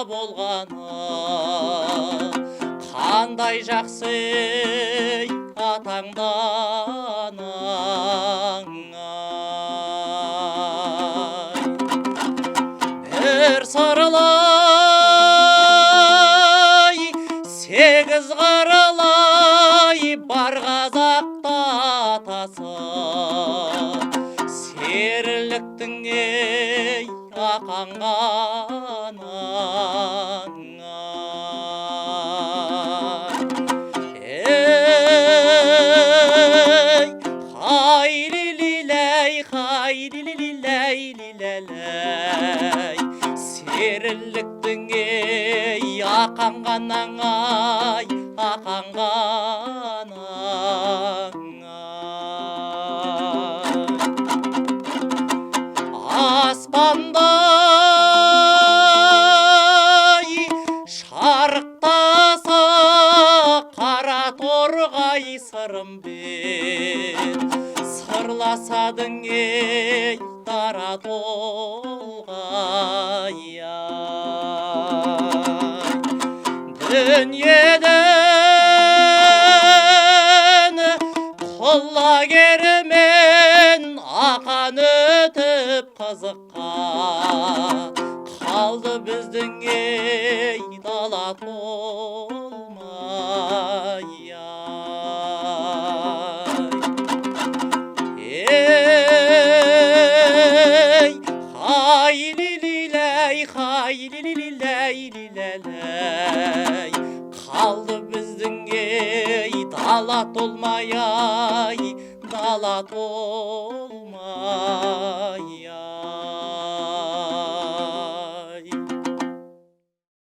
болғаны, қандай жақсы атаңданың. Бір сарылай, сегіз қырылай, бар қазақта атасы, серіліктің ей ақанғанын. Ей, хай-ли-ли-ләй, хай-ли-ли-ләй-ли-ләй, серіліктің ей ақанғаның, ай, ақанғаның. Аспандай шарықтаса қара торғай сырымбет, сырласадың ей дара толғай. Дүниеден құлагермен ақан өтіп қызыққа, қалды біздің ей дала толмай. Ей, хай-ли-ли-ләй, хай-ли-ли-ләй-ли-ләй, қалды біздің ей дала толмай, ай, дала толмай.